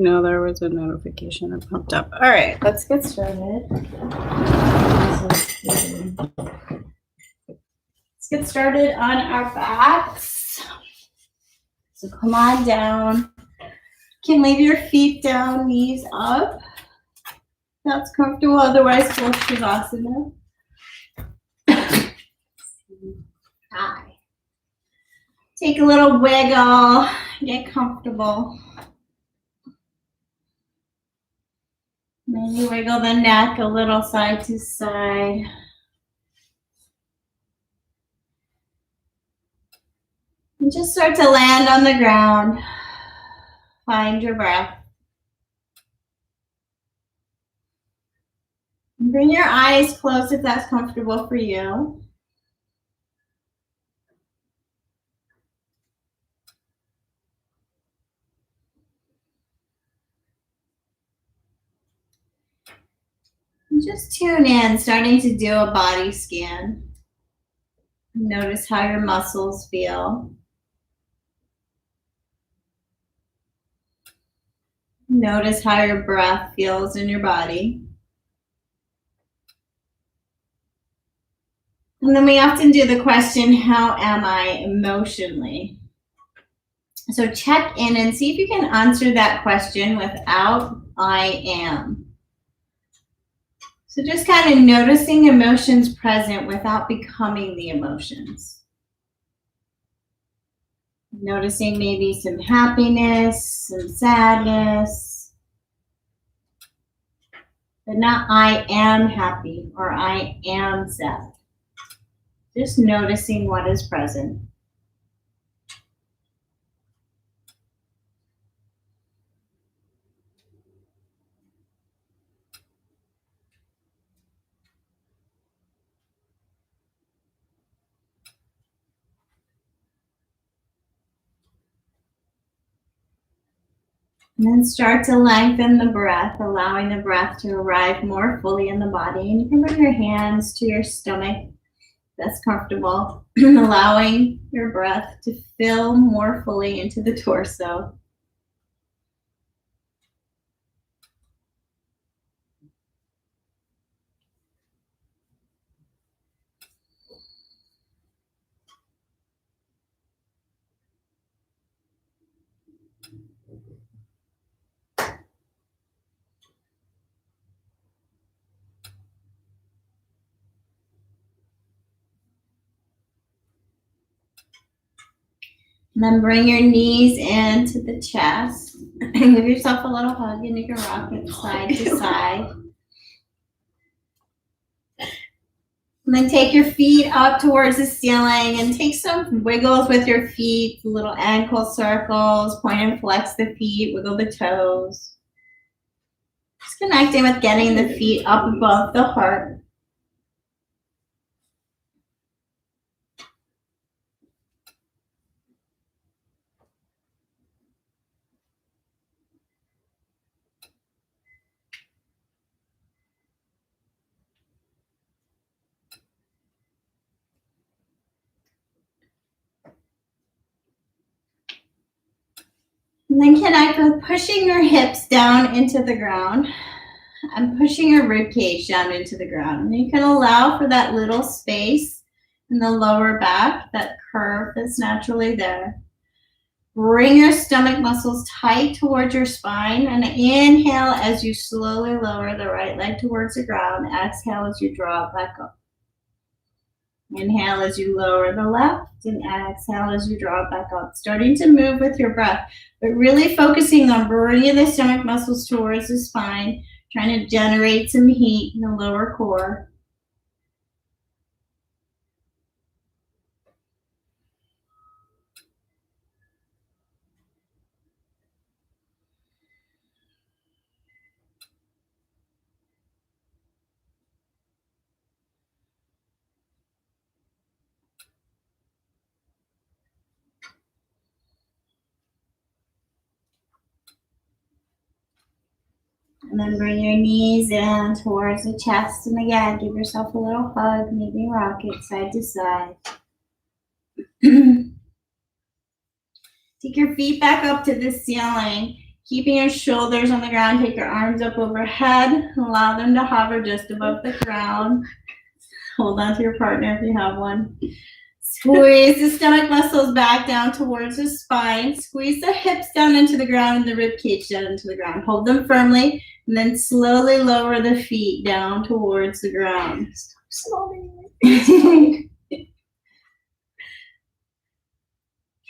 No, there was a notification that popped up. All right, let's get started. Let's get started on our backs. So come on down. You can leave your feet down, knees up. That's comfortable. Otherwise, full Shavasana. Hi. Take a little wiggle. Get comfortable. Maybe wiggle the neck a little side to side. And just start to land on the ground. Find your breath. And bring your eyes closed if that's comfortable for you. And just tune in, starting to do a body scan. Notice how your muscles feel. Notice how your breath feels in your body. And then we often do the question, how am I emotionally? So check in and see if you can answer that question without I am. So just kind of noticing emotions present without becoming the emotions. Noticing maybe some happiness, some sadness, but not I am happy or I am sad. Just noticing what is present. And then start to lengthen the breath, allowing the breath to arrive more fully in the body. And you can bring your hands to your stomach. That's comfortable. Allowing your breath to fill more fully into the torso. And then bring your knees into the chest. Give yourself a little hug and you can rock it side to side. And then take your feet up towards the ceiling and take some wiggles with your feet, little ankle circles, point and flex the feet, wiggle the toes. Just connecting with getting the feet up above the heart. And then connect with pushing your hips down into the ground and pushing your rib cage down into the ground. And you can allow for that little space in the lower back, that curve that's naturally there. Bring your stomach muscles tight towards your spine and inhale as you slowly lower the right leg towards the ground. Exhale as you draw it back up. Inhale as you lower the left and exhale as you draw it back up. Starting to move with your breath, but really focusing on bringing the stomach muscles towards the spine, trying to generate some heat in the lower core. And then bring your knees in towards the chest. And again, give yourself a little hug, maybe rock it side to side. Take your feet back up to the ceiling. Keeping your shoulders on the ground, take your arms up overhead. Allow them to hover just above the ground. Hold on to your partner if you have one. Squeeze the stomach muscles back down towards the spine. Squeeze the hips down into the ground and the rib cage down into the ground. Hold them firmly and then slowly lower the feet down towards the ground.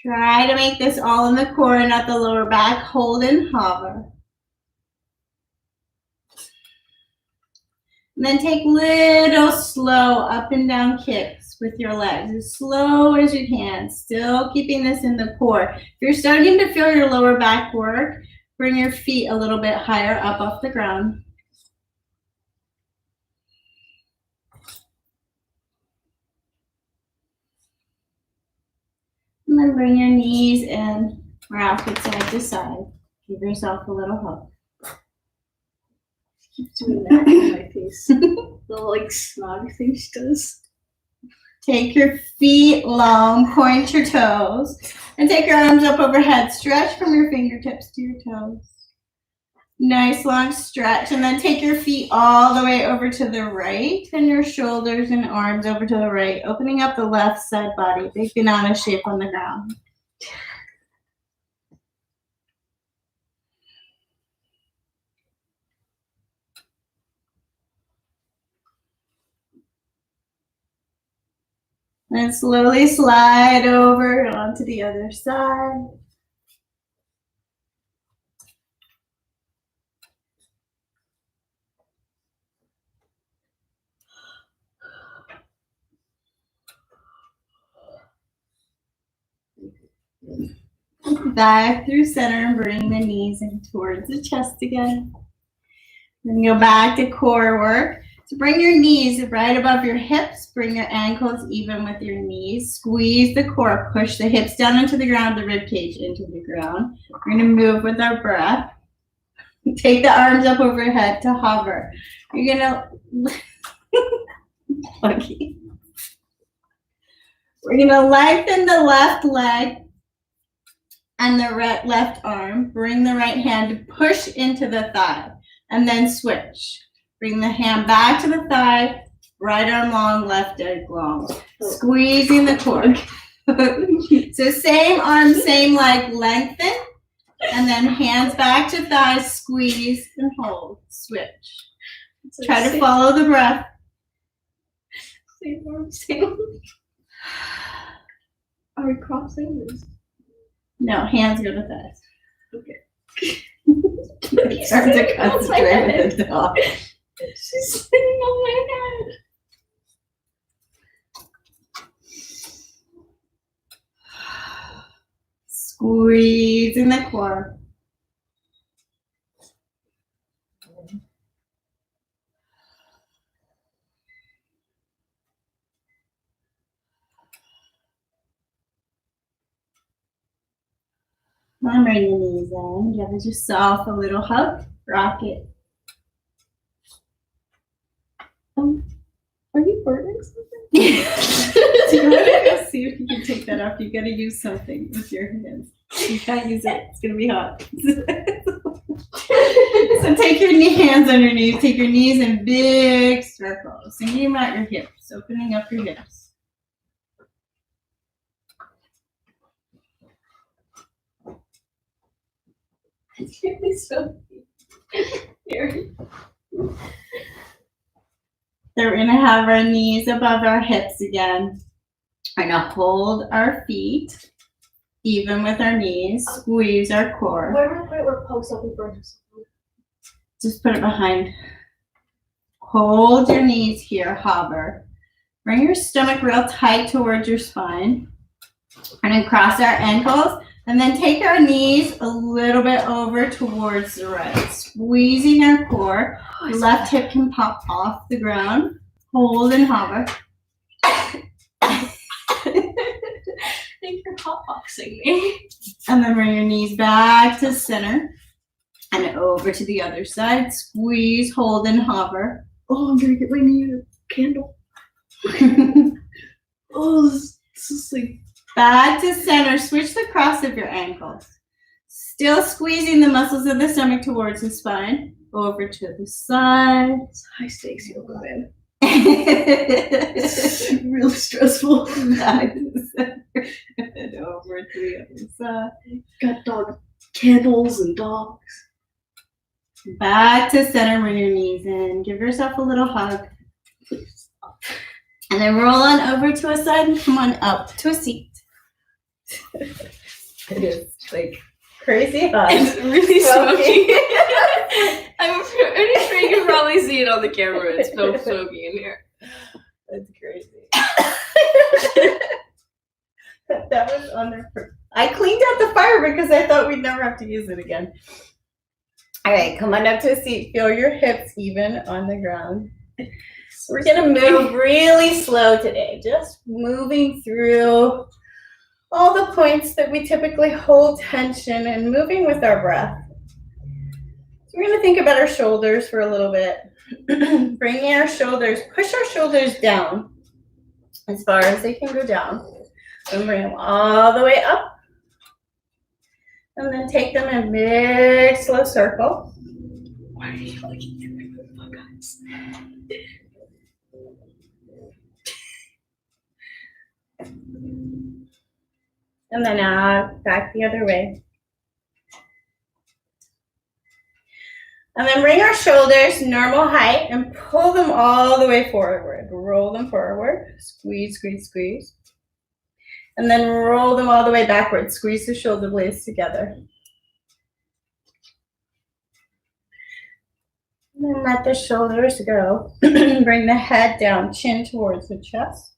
Try to make this all in the core and not the lower back. Hold and hover. And then take little slow up and down kicks with your legs, as slow as you can, still keeping this in the core. If you're starting to feel your lower back work, bring your feet a little bit higher up off the ground. And then bring your knees in, rock it side to side. Give yourself a little hug. Keep doing that in my face. The like snog thing she does. Take your feet long, point your toes, and take your arms up overhead. Stretch from your fingertips to your toes. Nice long stretch, and then take your feet all the way over to the right, and your shoulders and arms over to the right, opening up the left side body, big banana shape on the ground. And slowly slide over onto the other side. Dive through center and bring the knees in towards the chest again. Then go back to core work. So bring your knees right above your hips. Bring your ankles even with your knees. Squeeze the core. Push the hips down into the ground, the rib cage into the ground. We're going to move with our breath. Take the arms up overhead to hover. You're going to... Okay. We're going to lengthen the left leg and the left arm. Bring the right hand to push into the thigh and then switch. Bring the hand back to the thigh, right arm long, left leg long. Squeezing the core. So same arm, same leg, lengthen, and then hands back to thighs, squeeze and hold. Switch. Try to follow the breath. Same arm, same. Are we crossing this? No, hands go to thighs. Okay. Start to concentrate with the dog. She's sitting on my head. Squeeze in the core. And bring the knees in. Give yourself a little hug. Rock it. Are you burning something? Do you want to go see if you can take that off? You got to use something with your hands. You can't use it. It's going to be hot. So take your hands on your knees. Take your knees in big circles. Thinking about your hips. Opening up your hips. It's really so scary. So we're going to have our knees above our hips again. We're going to hold our feet even with our knees. Squeeze our core. Where pokes up and Just put it behind. Hold your knees here, hover. Bring your stomach real tight towards your spine. We're going to cross our ankles and then take our knees a little bit over towards the right. Squeezing our core. The left hip can pop off the ground. Hold and hover. I think you're hotboxing me. And then bring your knees back to center and over to the other side. Squeeze, hold, and hover. Oh, I'm gonna get my knee a candle. Oh, this is like Back to center. Switch the cross of your ankles. Still squeezing the muscles of the stomach towards the spine. Over to the side. It's high stakes yoga, man. It's It's really stressful. back to the center. And over to the other side. Got dog candles and dogs. Back to center, bring your knees in. Give yourself a little hug. And then roll on over to a side and come on up to a seat. It is like crazy hot. It's really Smoky. smoky. I'm pretty sure you can probably see it on the camera. It's so smoky in here. That's crazy. That was on there. I cleaned out the fire because I thought we'd never have to use it again. All right, come on up to a seat. Feel your hips even on the ground. We're gonna move really slow today, just moving through all the points that we typically hold tension and moving with our breath. So we're gonna think about our shoulders for a little bit. Bringing our shoulders, push our shoulders down as far as they can go down. And bring them all the way up. And then take them in a big slow circle. Why are you looking at me? Oh, guys. And then back the other way. And then bring our shoulders normal height and pull them all the way forward. Roll them forward. Squeeze, squeeze, squeeze. And then roll them all the way backwards. Squeeze the shoulder blades together. And then let the shoulders go. Bring the head down, chin towards the chest.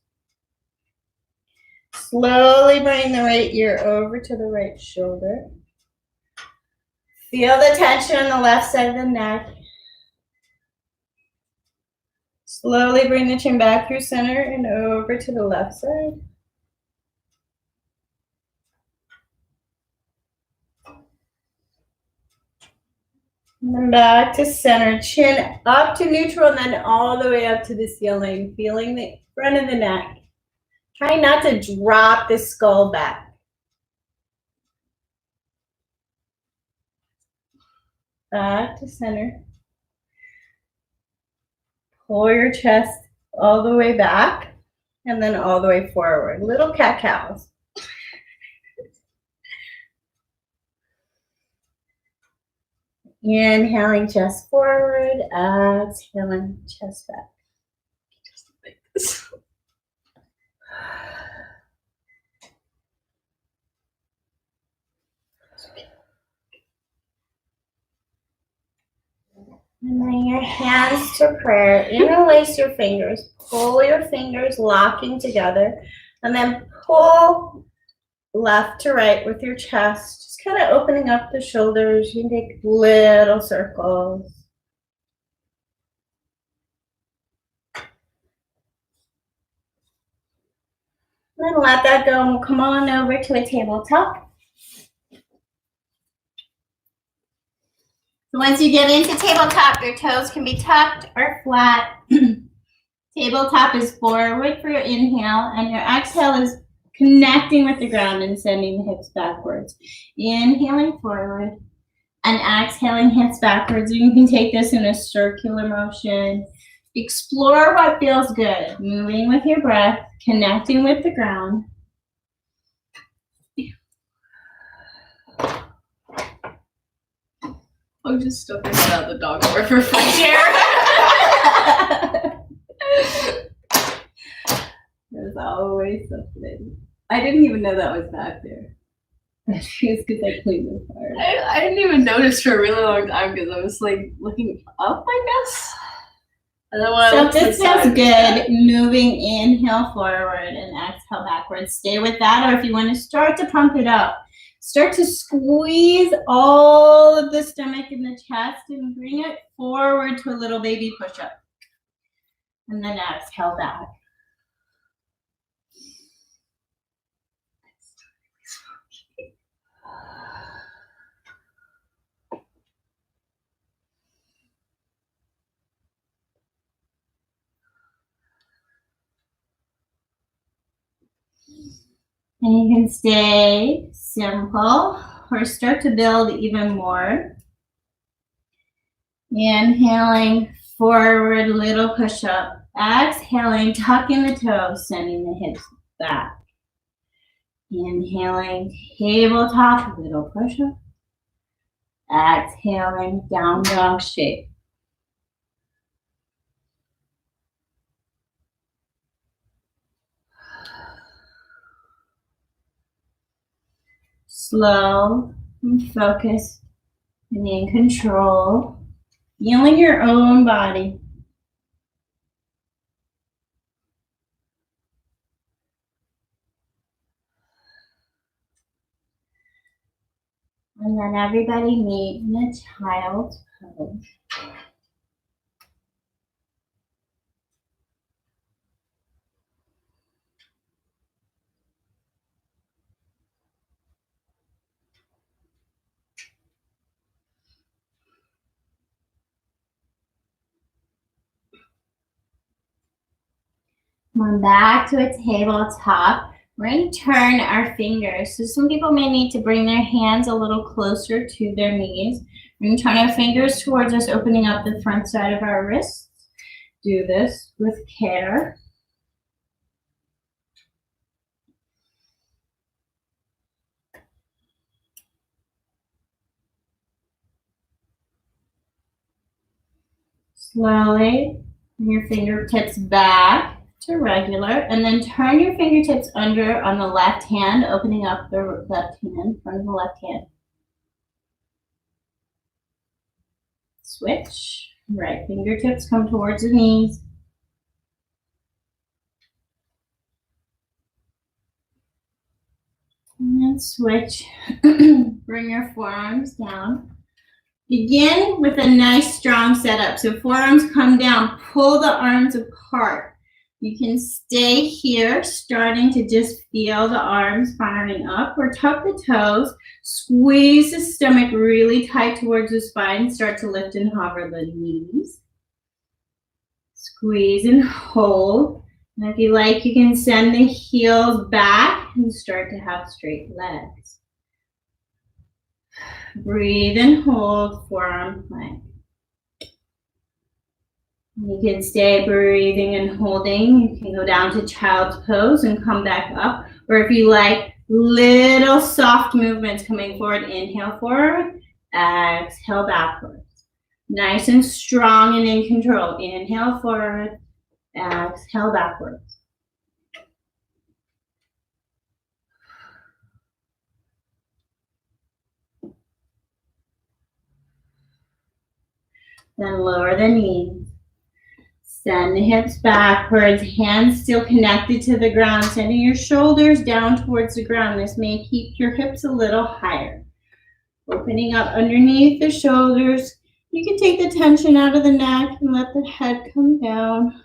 Slowly bring the right ear over to the right shoulder. Feel the tension on the left side of the neck. Slowly bring the chin back through center and over to the left side. And then back to center, chin up to neutral and then all the way up to the ceiling, feeling the front of the neck. Try not to drop the skull back. Back to center. Pull your chest all the way back and then all the way forward. Little cat cows. Inhaling chest forward, exhaling chest back. Just like this. And bring your hands to prayer. Interlace your fingers. Pull your fingers locking together. And then pull left to right with your chest. Just kind of opening up the shoulders. You can take little circles. Then let that go and we'll come on over to a tabletop. So once you get into tabletop, your toes can be tucked or flat. Tabletop is forward for your inhale, and your exhale is connecting with the ground and sending the hips backwards. Inhaling forward and exhaling hips backwards. You can take this in a circular motion. Explore what feels good. Moving with your breath, connecting with the ground. I'm just stuffing out the dog door for fresh air. There's always something. I didn't even know that was back there. That's just because I cleaned the fire. I didn't even notice for a really long time because I was like looking up, I guess. And then when I So looked this inside, feels good. Moving, inhale forward and exhale backwards. Stay with that, or if you want to start to pump it up, start to squeeze all of the stomach and the chest and bring it forward to a little baby push-up. And then exhale back. And you can stay simple core start to build even more. Inhaling, forward, little push up. Exhaling, tucking the toes, sending the hips back. Inhaling, tabletop, little push up. Exhaling, down dog shape. Slow and focused and in control. Feeling your own body. And then everybody meet in a child's pose. Come on back to a tabletop. We're going to turn our fingers. So some people may need to bring their hands a little closer to their knees. We're going to turn our fingers towards us, opening up the front side of our wrists. Do this with care. Slowly bring your fingertips back to regular, and then turn your fingertips under on the left hand, opening up the left hand, front of the left hand. Switch. Right fingertips come towards the knees. And then switch. Bring your forearms down. Begin with a nice strong setup. So forearms come down, pull the arms apart. You can stay here, starting to just feel the arms firing up, or tuck the toes, squeeze the stomach really tight towards the spine, start to lift and hover the knees. Squeeze and hold. And if you like, you can send the heels back and start to have straight legs. Breathe and hold, forearm plank. You can stay breathing and holding. You can go down to child's pose and come back up. Or if you like, little soft movements coming forward. Inhale forward, exhale backwards. Nice and strong and in control. Inhale forward, exhale backwards. Then lower the knees. Send the hips backwards, hands still connected to the ground, sending your shoulders down towards the ground. This may keep your hips a little higher. Opening up underneath the shoulders. You can take the tension out of the neck and let the head come down.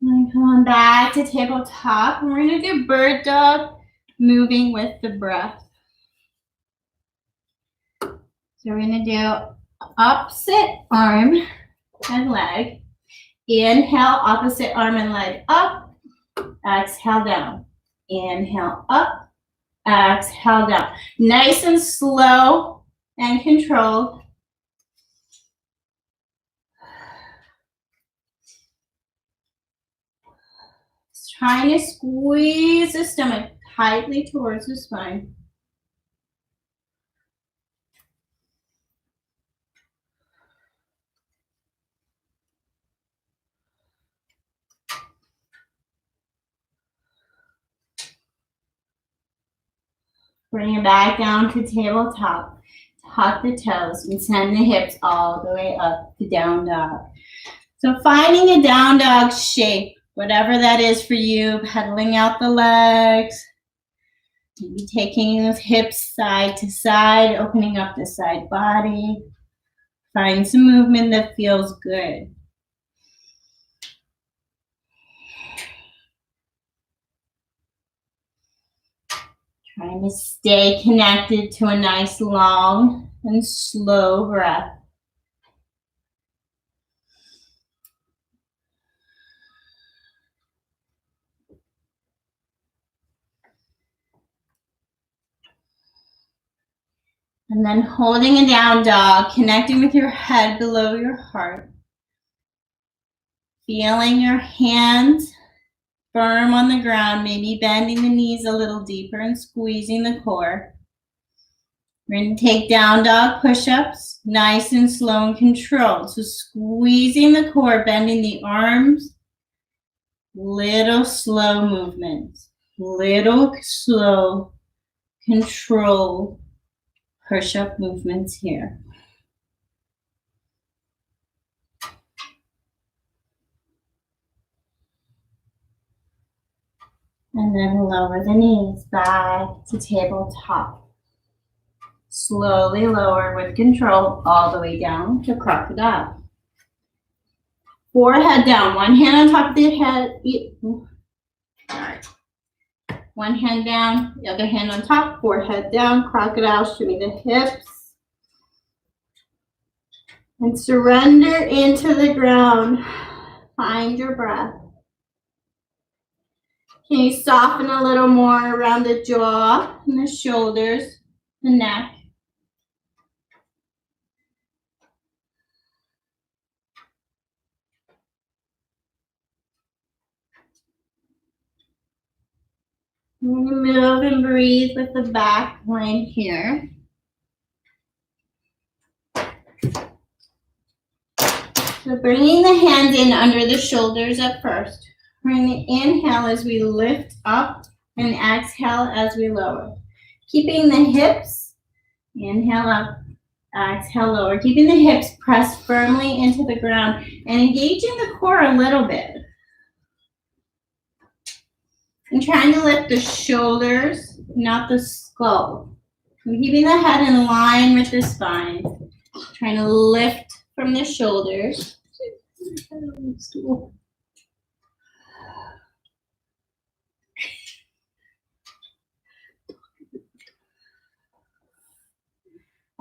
And come on back to tabletop. And we're going to do bird dog, moving with the breath. So we're going to do opposite arm and leg. Inhale, opposite arm and leg up. Exhale down. Inhale up. Exhale down. Nice and slow and controlled. Trying to squeeze the stomach tightly towards the spine. Bring it back down to tabletop. Tuck the toes and send the hips all the way up to down dog. So finding a down dog shape, whatever that is for you, pedaling out the legs, maybe taking those hips side to side, opening up the side body. Find some movement that feels good. Trying to stay connected to a nice long and slow breath. And then holding a down dog, connecting with your head below your heart. Feeling your hands firm on the ground, maybe bending the knees a little deeper and squeezing the core. We're going to take down dog push-ups, nice and slow and controlled. So squeezing the core, bending the arms, little slow movements, little slow, controlled push-up movements here. And then lower the knees back to tabletop. Slowly lower with control all the way down to crocodile. Forehead down, one hand on top of the head. Sorry. One hand down, the other hand on top, forehead down, crocodile, shimmy the hips. And surrender into the ground. Find your breath. Can you soften a little more around the jaw and the shoulders, the neck? Move and breathe with the back line here. So bringing the hands in under the shoulders at first. We're going to inhale as we lift up and exhale as we lower. Keeping the hips, inhale up, exhale lower. Keeping the hips pressed firmly into the ground and engaging the core a little bit. And trying to lift the shoulders, not the skull. And keeping the head in line with the spine. Trying to lift from the shoulders.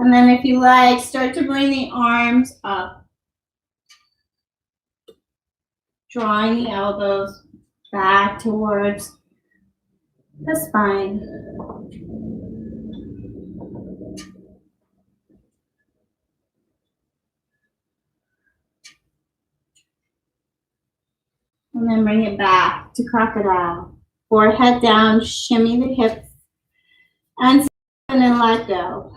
And then if you like, start to bring the arms up. Drawing the elbows back towards the spine. And then bring it back to crocodile. Forehead down, shimmy the hips, and then let go.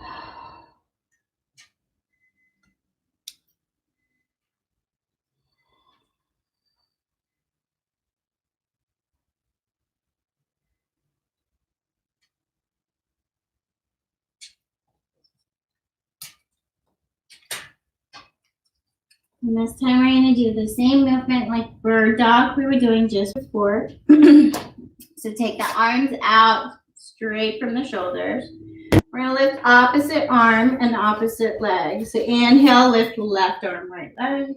And this time we're going to do the same movement like bird dog we were doing just before. So take the arms out straight from the shoulders. We're going to lift opposite arm and opposite leg. So inhale, lift left arm, right leg.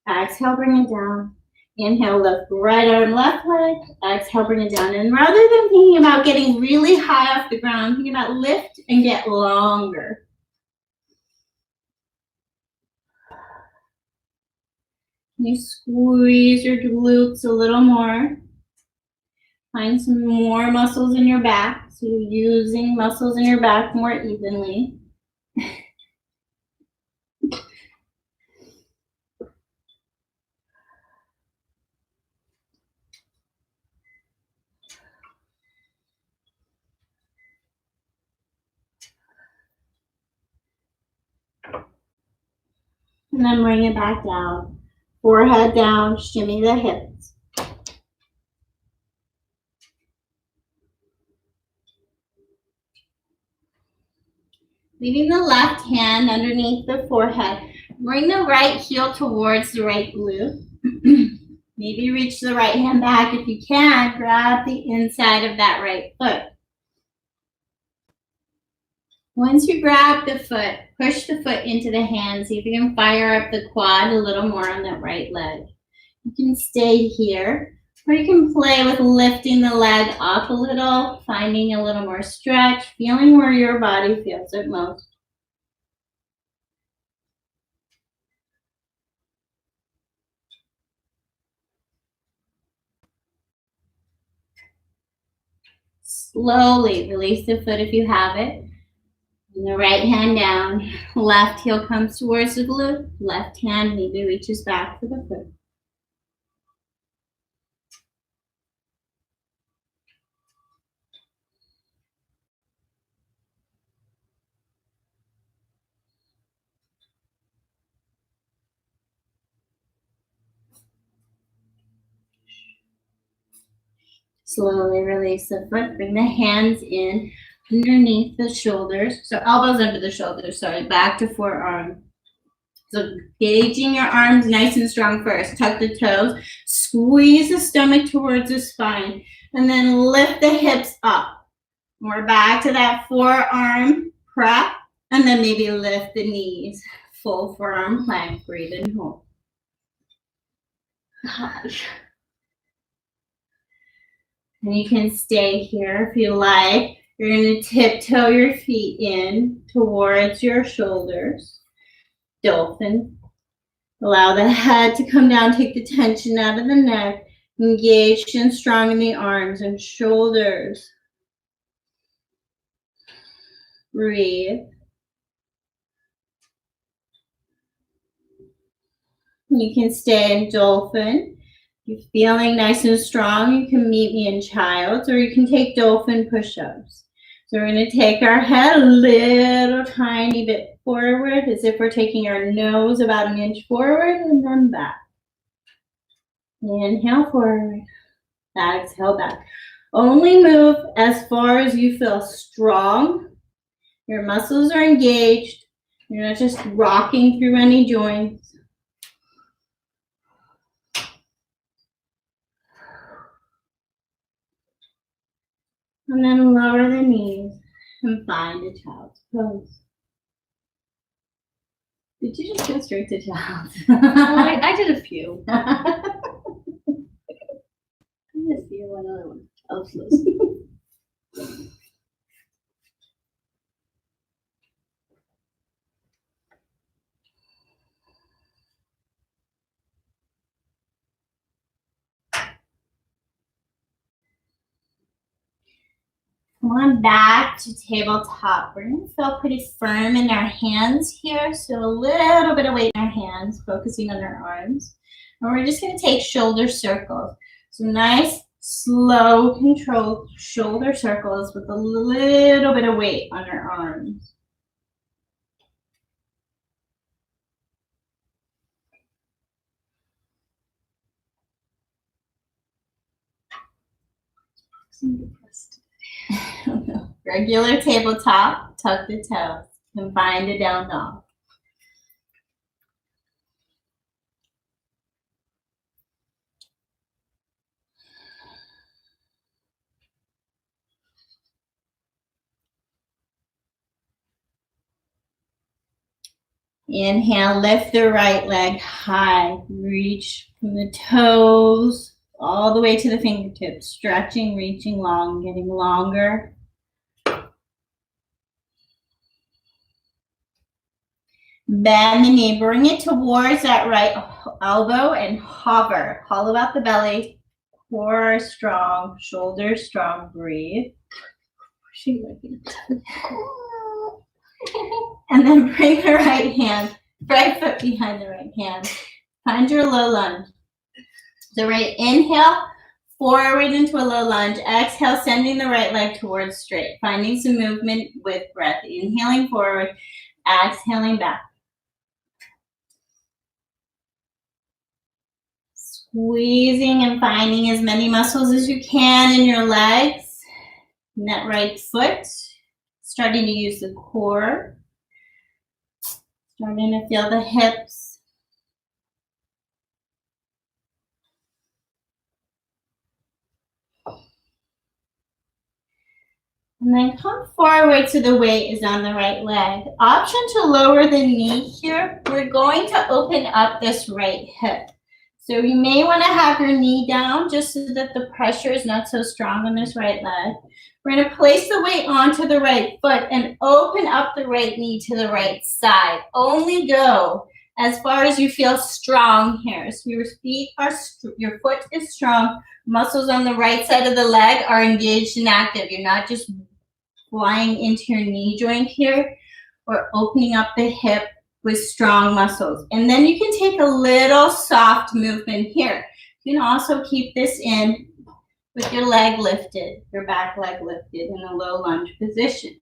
Exhale, bring it down. Inhale, lift right arm, left leg. Exhale, bring it down. And rather than thinking about getting really high off the ground, think about lift and get longer. You squeeze your glutes a little more. Find some more muscles in your back. So you're using muscles in your back more evenly. And then bring it back down. Forehead down, shimmy the hips. Leaving the left hand underneath the forehead. Bring the right heel towards the right glute. Maybe reach the right hand back if you can. Grab the inside of that right foot. Once you grab the foot, push the foot into the hand. See if you can fire up the quad a little more on that right leg. You can stay here, or you can play with lifting the leg up a little, finding a little more stretch, feeling where your body feels it most. Slowly release the foot if you have it. And the right hand down. Left heel comes towards the glute. Left hand maybe reaches back for the foot. Slowly release the foot. Bring the hands in underneath the shoulders. So elbows under the shoulders, sorry. Back to forearm. So gauging your arms nice and strong first. Tuck the toes. Squeeze the stomach towards the spine. And then lift the hips up. We're back to that forearm prep. And then maybe lift the knees. Full forearm plank. Breathe and hold. And you can stay here if you like. You're going to tiptoe your feet in towards your shoulders. Dolphin. Allow the head to come down. Take the tension out of the neck. Engaged and strong in the arms and shoulders. Breathe. You can stay in dolphin. If you're feeling nice and strong, you can meet me in child's, or you can take dolphin push-ups. So we're going to take our head a little tiny bit forward, as if we're taking our nose about an inch forward, and then back. Inhale forward. Exhale back. Only move as far as you feel strong. Your muscles are engaged. You're not just rocking through any joints. And then lower the knees and find a child's pose. Did you just go straight to child's? Well, I did a few. I did a few, one other one. Else list. Come on back to tabletop. We're going to feel pretty firm in our hands here. So a little bit of weight in our hands, focusing on our arms. And we're just going to take shoulder circles. So nice, slow, controlled shoulder circles with a little bit of weight on our arms. Regular tabletop, tuck the toes, and find a down dog. Inhale, lift the right leg high. Reach from the toes all the way to the fingertips. Stretching, reaching long, getting longer. Bend the knee, bring it towards that right elbow and hover. Hollow out the belly, core strong, shoulders strong, breathe. And then bring the right foot behind the right hand. Find your low lunge. So right inhale, forward into a low lunge. Exhale, sending the right leg towards straight. Finding some movement with breath. Inhaling forward, exhaling back. Squeezing and finding as many muscles as you can in your legs. And that right foot. Starting to use the core. Starting to feel the hips. And then come forward so the weight is on the right leg. Option to lower the knee here. We're going to open up this right hip. So you may want to have your knee down just so that the pressure is not so strong on this right leg. We're going to place the weight onto the right foot and open up the right knee to the right side. Only go as far as you feel strong here. So your foot is strong. Muscles on the right side of the leg are engaged and active. You're not just flying into your knee joint here. or opening up the hip with strong muscles. And then you can take a little soft movement here. You can also keep this in with your leg lifted, your back leg lifted in a low lunge position.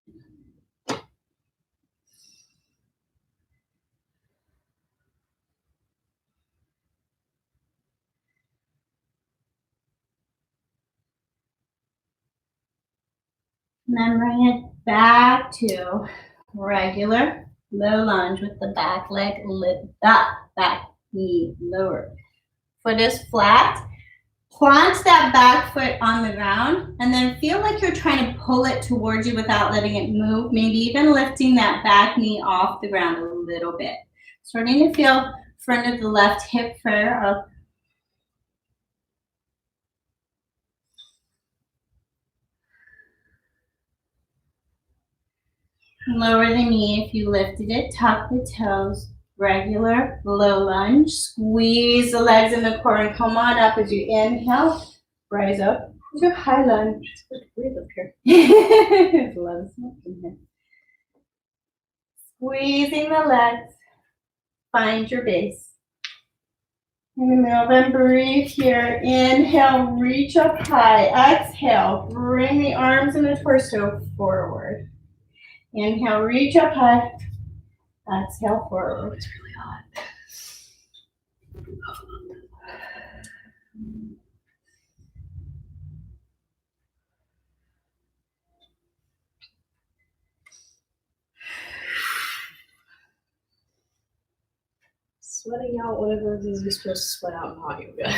And then bring it back to regular low lunge with the back leg lift up, back knee lower. Foot is flat. Plant that back foot on the ground and then feel like you're trying to pull it towards you without letting it move. Maybe even lifting that back knee off the ground a little bit. Starting to feel front of the left hip flare up. Lower the knee if you lifted it. Tuck the toes. Regular low lunge. Squeeze the legs in the core and come on up as you inhale. Rise up to high lunge. It's good to breathe up here. Love smoking here. Squeezing the legs. Find your base. In the middle, then breathe here. Inhale, reach up high. Exhale, bring the arms and the torso forward. Inhale, reach up high. Exhale, forward. It's really hot. Sweating out whatever it is you're supposed to sweat out in hot yoga.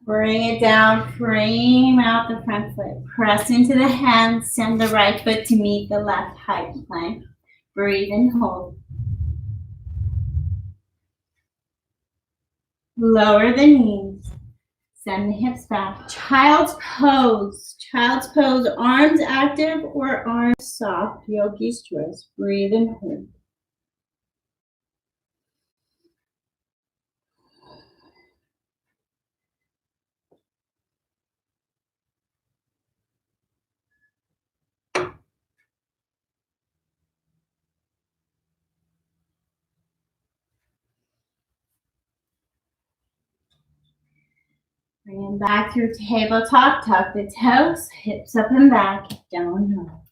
Bring it down, frame out the front foot. Press into the hands, send the right foot to meet the left high plank. Breathe and hold. Lower the knees. Send the hips back. Child's pose. Child's pose. Arms active or arms soft. Yogi's choice. Breathe and hold. Bring it back through tabletop. Tuck the toes. Hips up and back. Down low.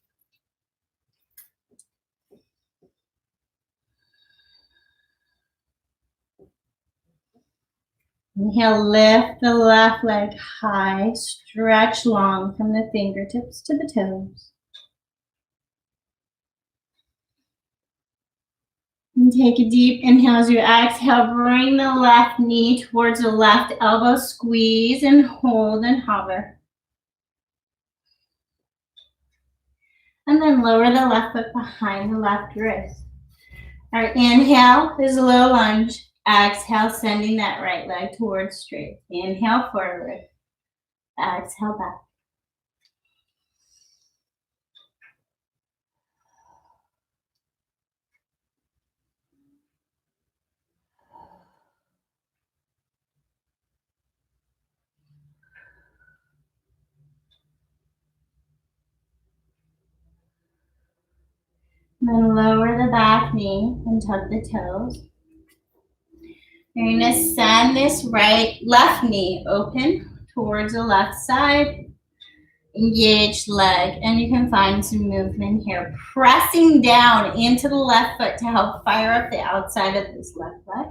Inhale, lift the left leg high, stretch long from the fingertips to the toes. And take a deep inhale as you exhale, bring the left knee towards the left elbow, squeeze and hold and hover. And then lower the left foot behind the left wrist. Our inhale is a low lunge. Exhale, sending that right leg towards straight. Inhale forward. Exhale back. Then lower the back knee and tuck the toes. You're going to send this left knee open towards the left side. Engage leg, and you can find some movement here. Pressing down into the left foot to help fire up the outside of this left leg.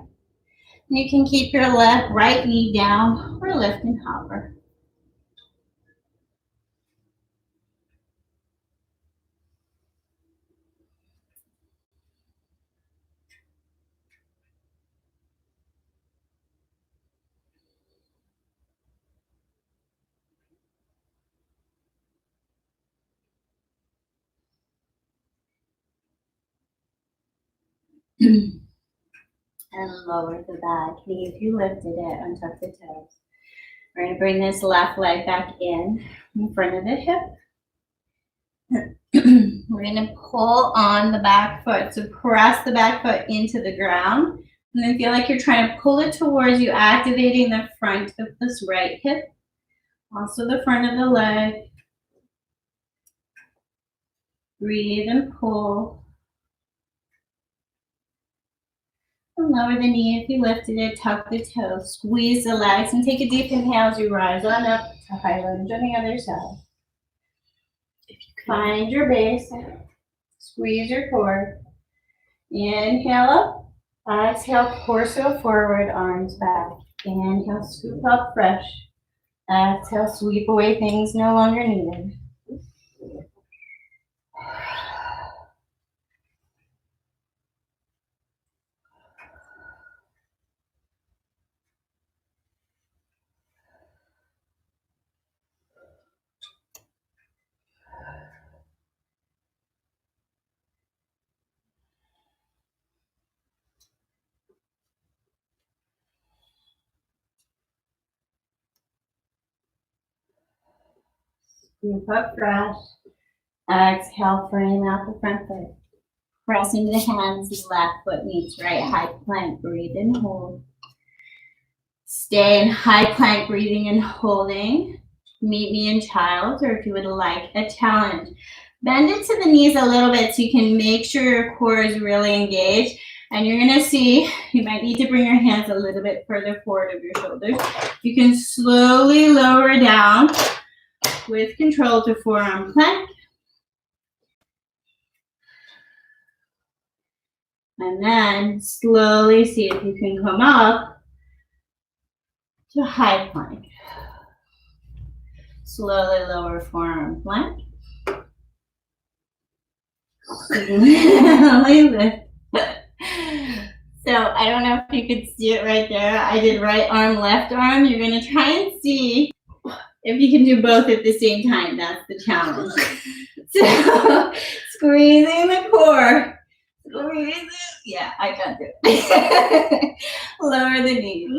And you can keep your right knee down or lift and hover. And lower the back knee if you lifted it, untuck the toes. We're going to bring this left leg back in front of the hip. We're going to pull on the back foot. So press the back foot into the ground. And then feel like you're trying to pull it towards you, activating the front of this right hip, also the front of the leg. Breathe and pull. And lower the knee if you lifted it, tuck the toes, squeeze the legs, and take a deep inhale as you rise on up to high lunge on the other side. If you could. Find your base, squeeze your core. Inhale up, exhale, torso forward, arms back. Inhale, scoop up fresh. Exhale, sweep away things no longer needed. Scoop up fresh. Exhale, frame out the front foot. Press into the hands, left foot meets right, high plank, breathe and hold. Stay in high plank, breathing and holding. Meet me in child, or if you would like a challenge. Bend it to the knees a little bit so you can make sure your core is really engaged. And you're gonna see, you might need to bring your hands a little bit further forward of your shoulders. You can slowly lower down with control to forearm plank. And then slowly see if you can come up to high plank. Slowly lower forearm plank. Slowly lift. So I don't know if you could see it right there. I did right arm, left arm. You're gonna try and see if you can do both at the same time. That's the challenge. So squeezing the core. Squeeze it. Yeah, I got it. Lower the knees.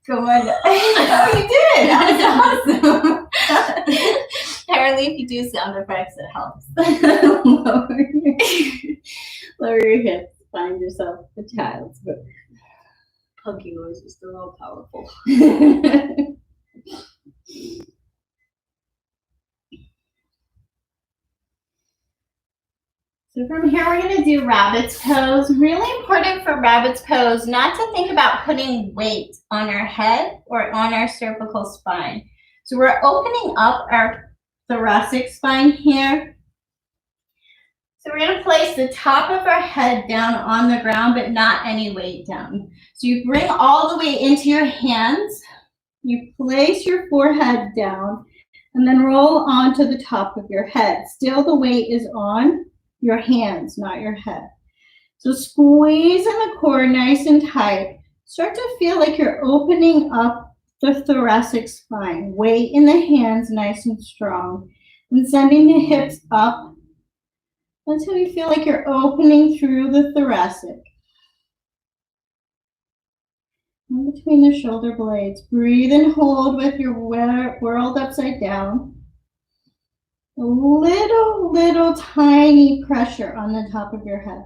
Come on. Oh, you did. That was awesome. Apparently, if you do sound effects, it helps. Lower your hips. Find yourself a child's pose. Punky noise is still all powerful. So from here, we're going to do rabbit's pose. Really important for rabbit's pose not to think about putting weight on our head or on our cervical spine. So we're opening up our thoracic spine here. So we're going to place the top of our head down on the ground, but not any weight down. So you bring all the weight into your hands. You place your forehead down and then roll onto the top of your head. Still the weight is on your hands, not your head. So squeeze in the core nice and tight. Start to feel like you're opening up the thoracic spine. Weight in the hands nice and strong. And sending the hips up until you feel like you're opening through the thoracic. In between the shoulder blades. Breathe and hold with your world upside down. A little tiny pressure on the top of your head.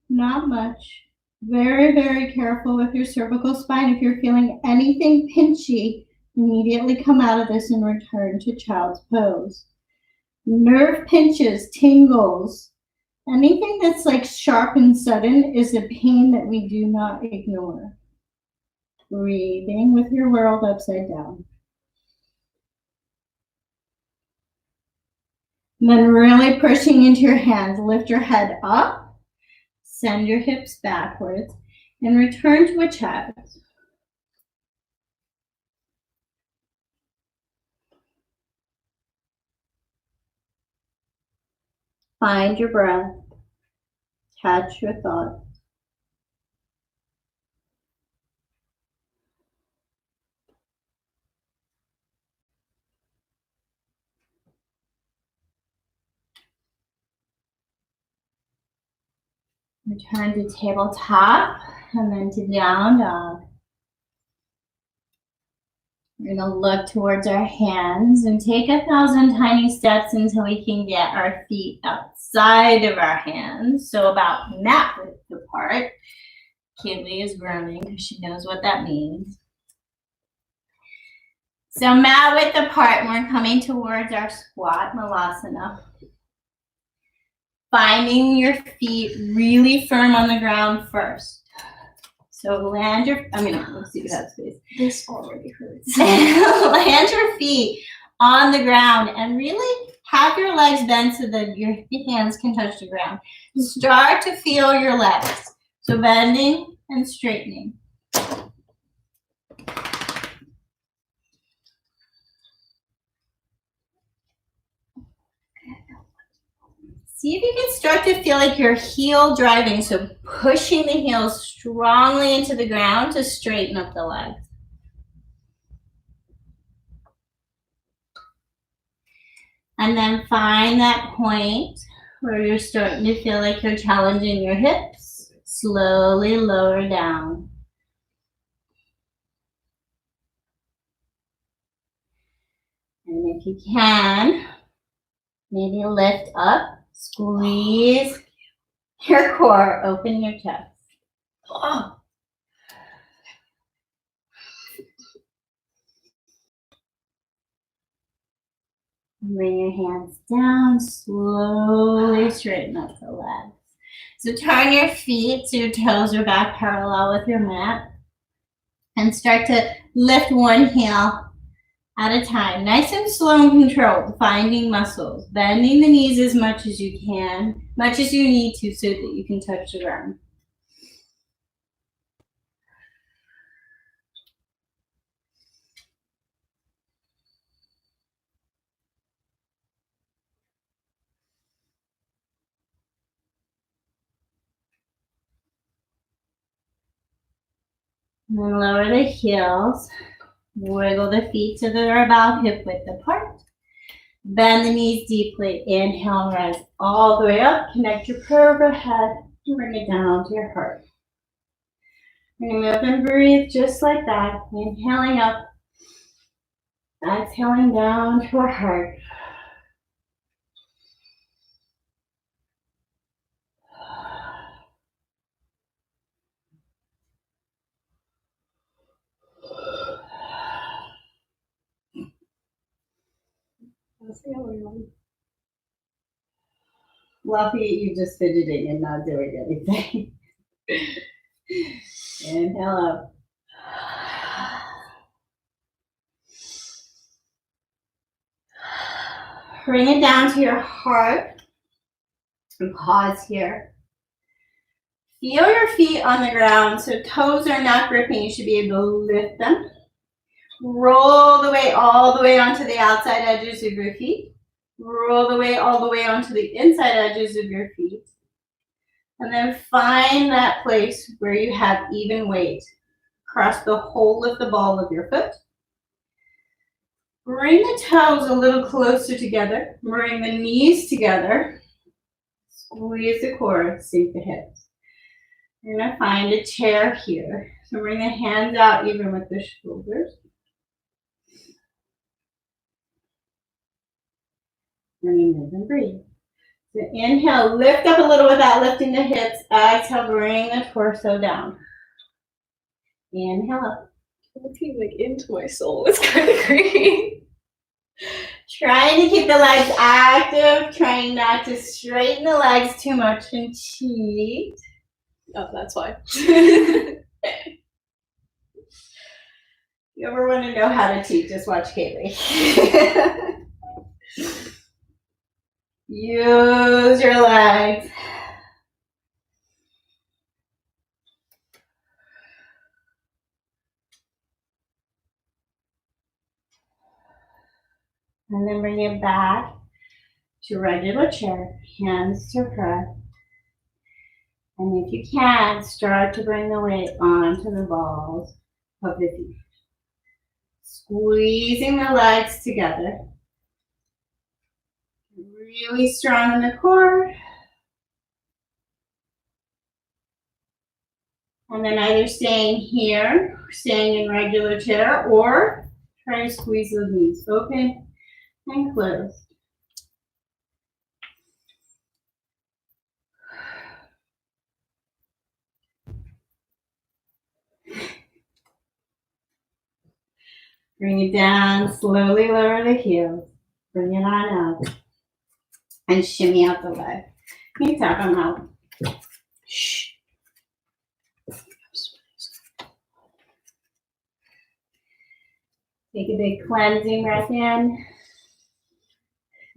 Not much. Very, very careful with your cervical spine. If you're feeling anything pinchy, immediately come out of this and return to child's pose. Nerve pinches, tingles, anything that's like sharp and sudden is a pain that we do not ignore. Breathing with your world upside down. And then really pushing into your hands. Lift your head up, send your hips backwards, and return to a child. Find your breath. Catch your thoughts. Return to tabletop and then to down dog. We're going to look towards our hands and take 1,000 tiny steps until we can get our feet outside of our hands. So about mat width apart. Kaylee is groaning because she knows what that means. So mat width apart, and we're coming towards our squat malasana. Finding your feet really firm on the ground first. So land your, let's see if you have space. This already hurts. Land your feet on the ground and really have your legs bent so that your hands can touch the ground. Start to feel your legs. So bending and straightening. See if you can start to feel like your heel driving, so pushing the heels strongly into the ground to straighten up the legs. And then find that point where you're starting to feel like you're challenging your hips. Slowly lower down. And if you can, maybe lift up. Squeeze your core, open your chest. Oh. Bring your hands down, slowly straighten up the legs. So turn your feet so your toes are back parallel with your mat. And start to lift one heel at a time. Nice and slow and controlled, finding muscles. Bending the knees as much as you can, much as you need to so that you can touch the ground. And then lower the heels. Wiggle the feet so they're about hip width apart. Bend the knees deeply. Inhale, rise all the way up. Connect your prayer overhead and bring it down to your heart. We're going to move and breathe just like that. Inhaling up. Exhaling down to our heart. Lucky you just fidgeting and not doing anything. Inhale up. Bring it down to your heart and pause here. Feel your feet on the ground so toes are not gripping. You should be able to lift them. Roll the weight all the way onto the outside edges of your feet. Roll the weight all the way onto the inside edges of your feet. And then find that place where you have even weight. Cross the whole of the ball of your foot. Bring the toes a little closer together. Bring the knees together. Squeeze the core, sink the hips. You're going to find a chair here. So bring the hands out even with the shoulders. And you move and breathe. So inhale, lift up a little without lifting the hips. Exhale, bring the torso down. Inhale up. Looking like into my soul. It's kind of creepy. Trying to keep the legs active, trying not to straighten the legs too much and cheat. Oh, that's why. You ever want to know how to cheat, just watch Kaylee. Use your legs. And then bring it back to regular chair, hands to prayer. And if you can, start to bring the weight onto the balls of the feet. Squeezing the legs together. Really strong in the core. And then either staying here, staying in regular chair, or try to squeeze those knees open and close. Bring it down, slowly lower the heels. Bring it on up. And shimmy out the leg. You tap them out. Shh. Take a big cleansing breath in.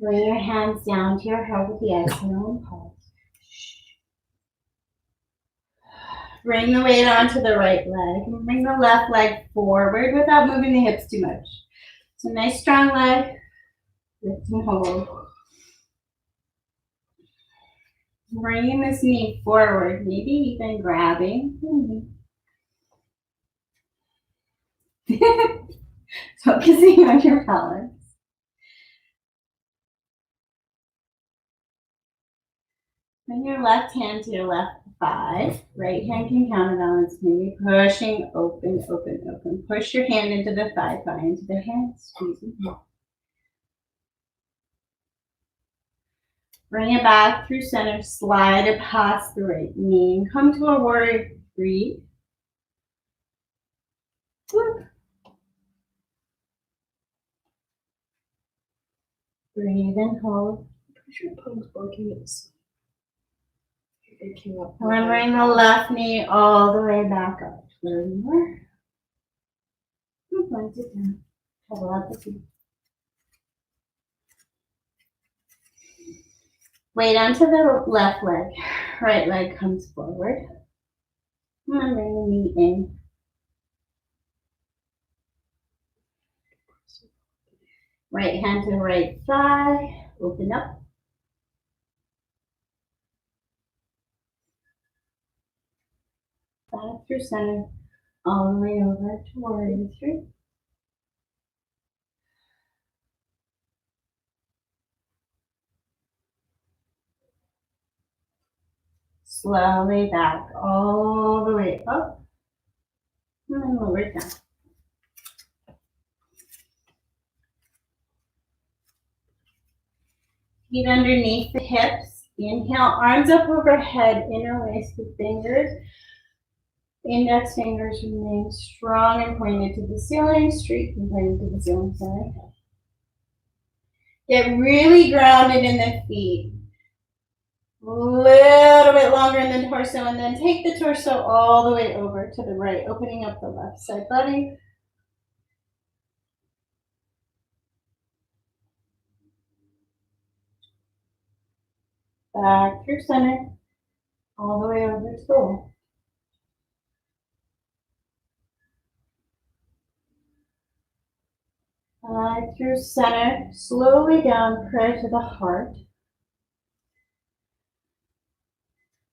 Lay your hands down to your heart with the exhale and pause. Bring the weight onto the right leg and bring the left leg forward without moving the hips too much. So nice strong leg. Lift and hold. Bringing this knee forward, maybe even grabbing. Focusing on your pelvis. Bring your left hand to your left thigh. Right hand can counterbalance, maybe pushing open, open, open. Push your hand into the thigh into the hand, squeezing. Bring it back through center, slide it past the right knee, and come to a warrior three. Woo. Breathe and hold. Push your palms working at the side. And then bring the left knee all the way back up to where you were. And plant it down. Pull out the feet. Weight onto the left leg. Right leg comes forward. And then bring the knee in. Right hand to right thigh. Open up. Back through center. All the way over to warrior three. Slowly back all the way up. And then lower it down. Feet underneath the hips. Inhale, arms up overhead, interlace the fingers. Index fingers remain strong and pointed to the ceiling, straight and pointed to the ceiling, sorry. Get really grounded in the feet. A little bit longer in the torso, and then take the torso all the way over to the right, opening up the left side body. Back through center, all the way over to the left. Back through center, slowly down, prayer to the heart.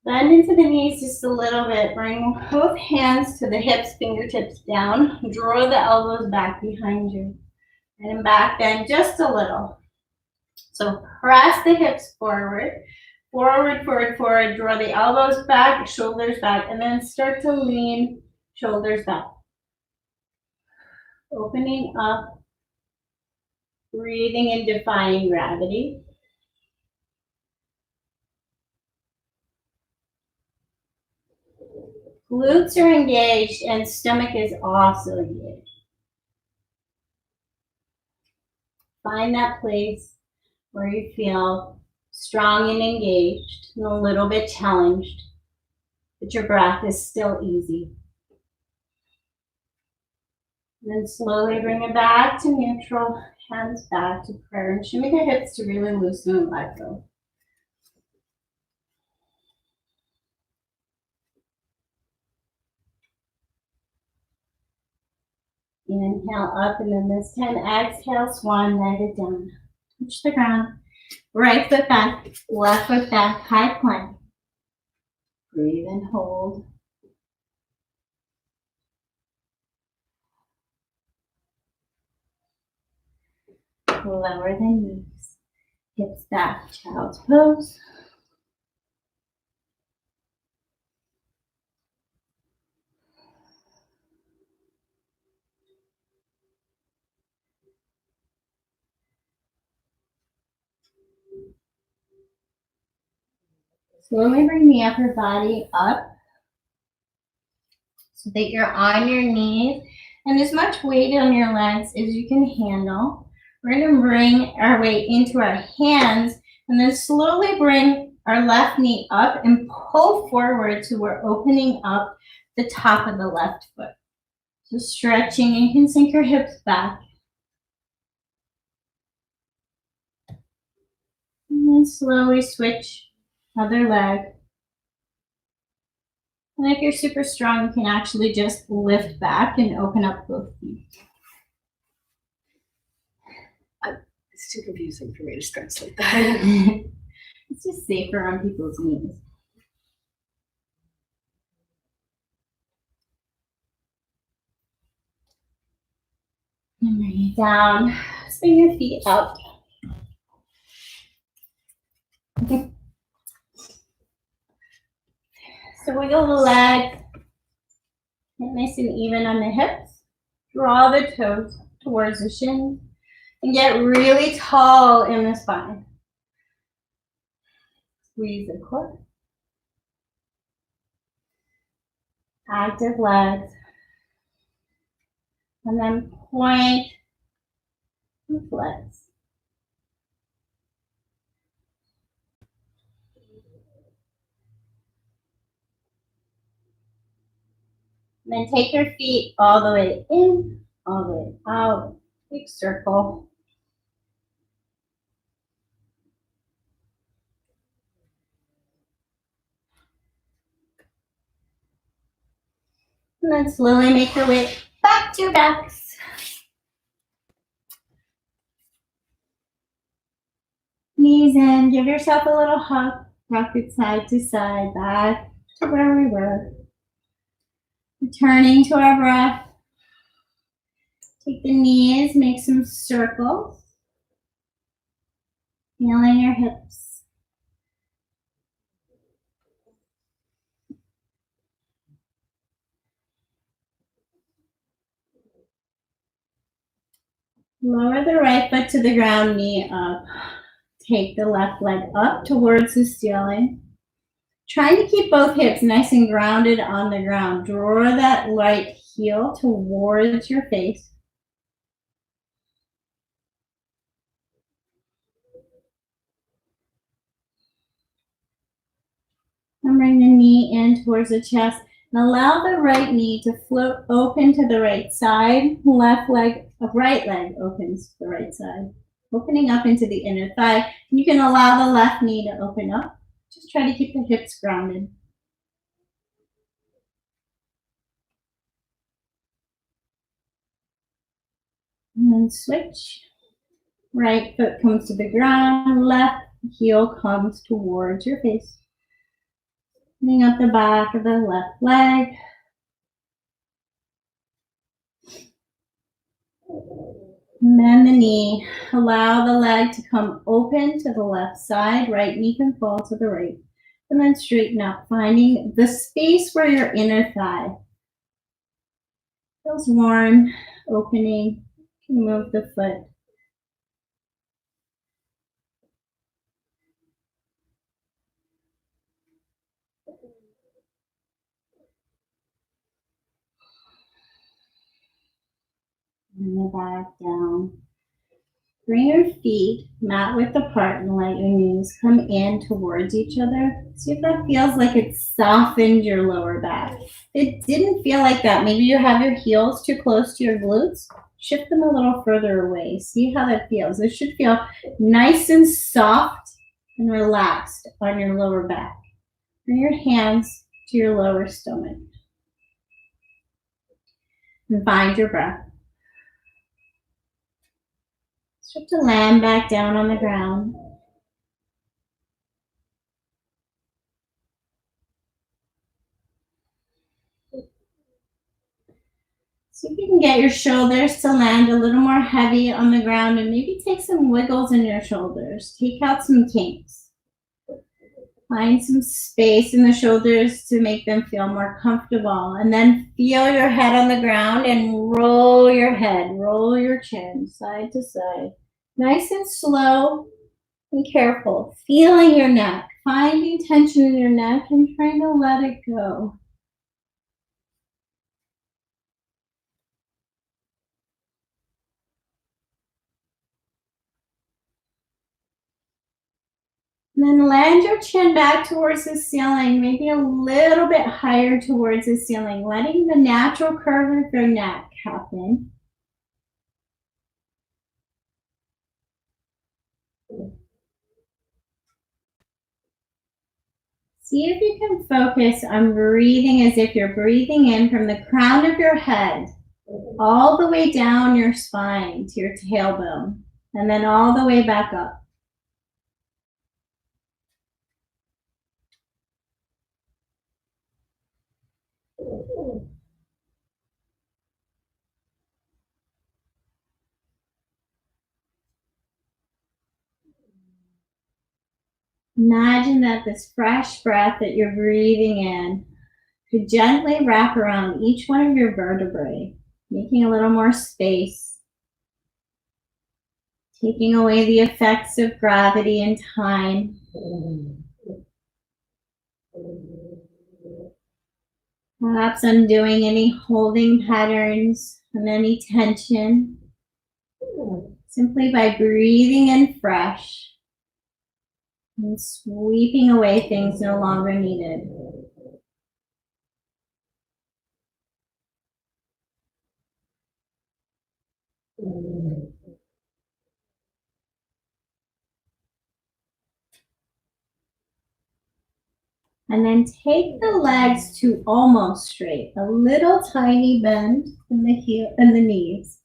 Bend into the knees just a little bit. Bring both hands to the hips, fingertips down. Draw the elbows back behind you. And back bend just a little. So press the hips forward. Forward, forward, forward. Draw the elbows back, shoulders back, and then start to lean, shoulders back. Opening up. Breathing and defying gravity. Glutes are engaged and stomach is also engaged. Find that place where you feel strong and engaged and a little bit challenged, but your breath is still easy. And then slowly bring it back to neutral, hands back to prayer, and shimmy the hips to really loosen and let go. Inhale up, and then this time exhale, swan, let it down. Touch the ground. Right foot back, left foot back, high plank. Breathe and hold. Lower the knees. Hips back, child's pose. Slowly bring the upper body up so that you're on your knees and as much weight on your legs as you can handle. We're going to bring our weight into our hands and then slowly bring our left knee up and pull forward so we're opening up the top of the left foot. So stretching, you can sink your hips back. And then slowly switch other leg. And if you're super strong, you can actually just lift back and open up both feet. It's too confusing for me to stretch like that. It's just safer on people's knees. And bring it down. Swing your feet up. Okay. So wiggle the legs. Get nice and even on the hips. Draw the toes towards the shins. And get really tall in the spine. Squeeze the core. Active legs. And then point and flex. And then take your feet all the way in, all the way out. Big circle. And then slowly make your way back to your backs. Knees in, give yourself a little hug. Rock it side to side, back to where we were. Returning to our breath. Take the knees, make some circles. Feeling your hips. Lower the right foot to the ground, knee up. Take the left leg up towards the ceiling. Trying to keep both hips nice and grounded on the ground. Draw that right heel towards your face. And bring the knee in towards the chest. And allow the right knee to float open to the right side. Left leg, right leg opens to the right side. Opening up into the inner thigh. You can allow the left knee to open up. Just try to keep the hips grounded. And then switch. Right foot comes to the ground. Left heel comes towards your face. Bring up the back of the left leg. Bend the knee. Allow the leg to come open to the left side. Right knee can fall to the right. And then straighten up, finding the space where your inner thigh feels warm, opening. You can move the foot. And the back down. Bring your feet mat width apart and let your knees come in towards each other. See if that feels like it softened your lower back. If it didn't feel like that, maybe you have your heels too close to your glutes. Shift them a little further away. See how that feels. It should feel nice and soft and relaxed on your lower back. Bring your hands to your lower stomach. And find your breath. Start to land back down on the ground. See if you can get your shoulders to land a little more heavy on the ground and maybe take some wiggles in your shoulders. Take out some kinks. Find some space in the shoulders to make them feel more comfortable. And then feel your head on the ground and roll your head, roll your chin side to side. Nice and slow and careful. Feeling your neck, finding tension in your neck and trying to let it go. And then land your chin back towards the ceiling, maybe a little bit higher towards the ceiling, letting the natural curve of your neck happen. See if you can focus on breathing as if you're breathing in from the crown of your head, all the way down your spine to your tailbone, and then all the way back up. Imagine that this fresh breath that you're breathing in could gently wrap around each one of your vertebrae, making a little more space, taking away the effects of gravity and time. Perhaps undoing any holding patterns and any tension, simply by breathing in fresh and sweeping away things no longer needed. And then take the legs to almost straight, a little tiny bend in the heel and the knees.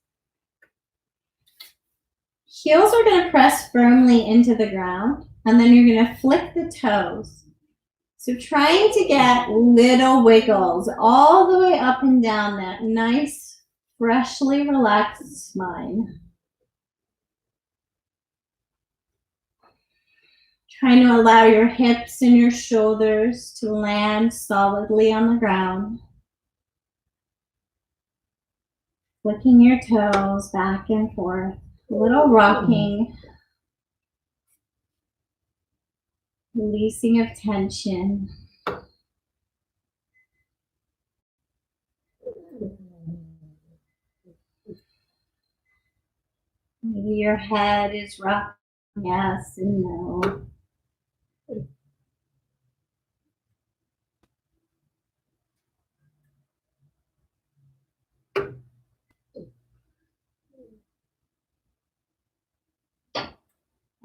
Heels are going to press firmly into the ground, and then you're going to flick the toes. So trying to get little wiggles all the way up and down that nice, freshly relaxed spine. Trying to allow your hips and your shoulders to land solidly on the ground. Flicking your toes back and forth. A little rocking. Releasing of tension. Maybe your head is rocking, yes and no.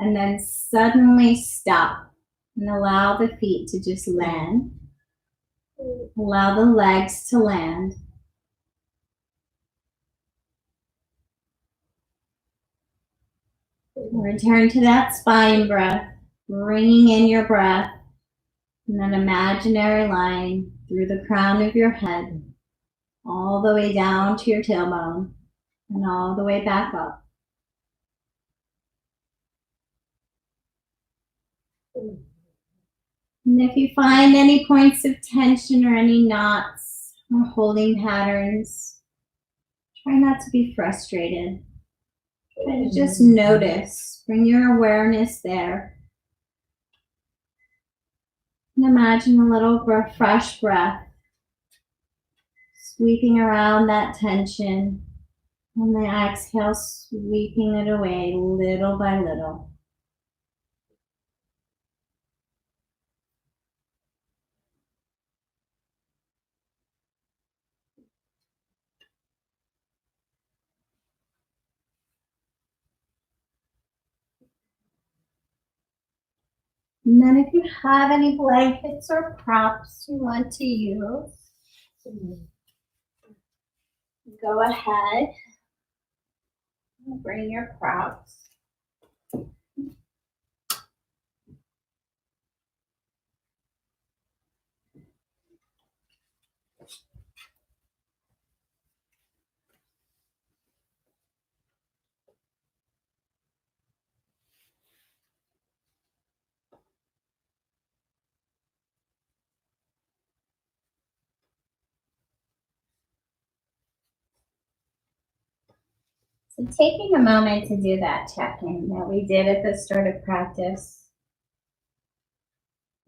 And then suddenly stop and allow the feet to just land. Allow the legs to land. Return to that spine breath, bringing in your breath in an imaginary line through the crown of your head, all the way down to your tailbone, and all the way back up. And if you find any points of tension or any knots or holding patterns, try not to be frustrated. Try to just notice, bring your awareness there. And imagine a little fresh breath sweeping around that tension. And the exhale, sweeping it away little by little. And then if you have any blankets or props you want to use, go ahead and bring your props. So taking a moment to do that check-in that we did at the start of practice.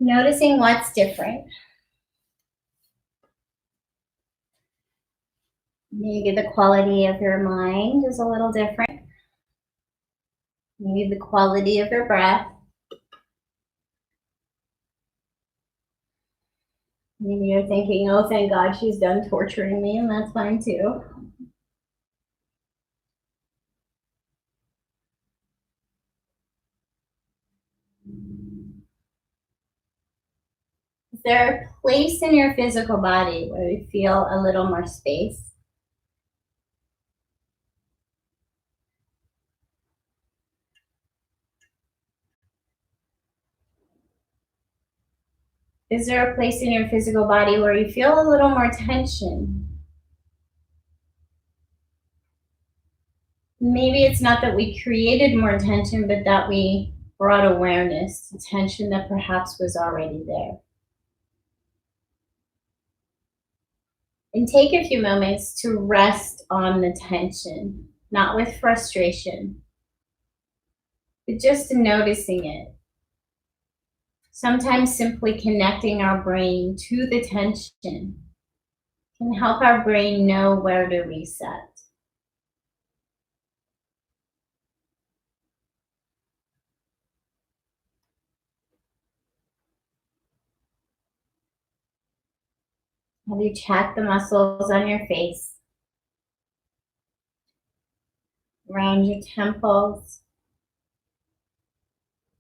Noticing what's different. Maybe the quality of your mind is a little different. Maybe the quality of your breath. Maybe you're thinking, oh, thank God she's done torturing me, and that's fine too. Is there a place in your physical body where you feel a little more space? Is there a place in your physical body where you feel a little more tension? Maybe it's not that we created more tension, but that we brought awareness to tension that perhaps was already there. And take a few moments to rest on the tension, not with frustration, but just noticing it. Sometimes simply connecting our brain to the tension can help our brain know where to reset. Have you checked the muscles on your face, around your temples,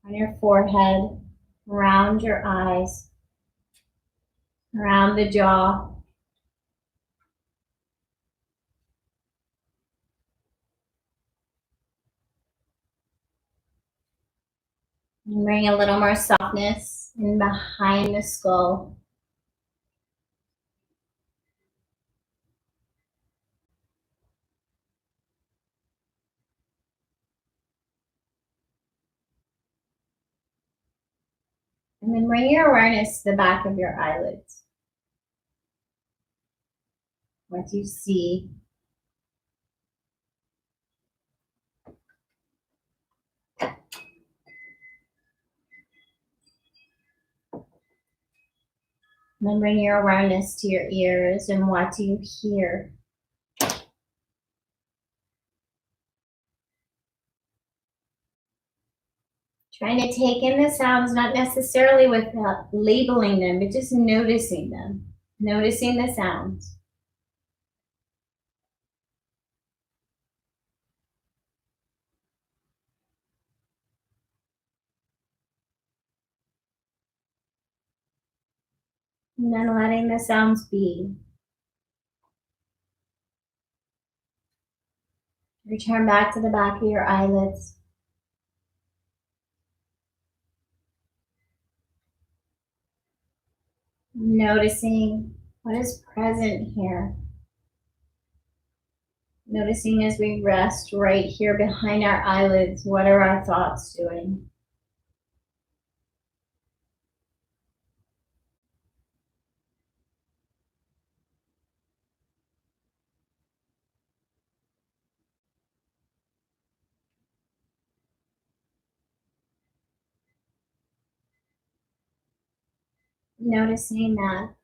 on your forehead, around your eyes, around the jaw? And bring a little more softness in behind the skull. And then bring your awareness to the back of your eyelids. What do you see? And then bring your awareness to your ears, and what do you hear? Trying to take in the sounds, not necessarily without labeling them, but just noticing them, noticing the sounds. And then letting the sounds be. Return back to the back of your eyelids. Noticing what is present here. Noticing as we rest right here behind our eyelids, what are our thoughts doing? Noticing that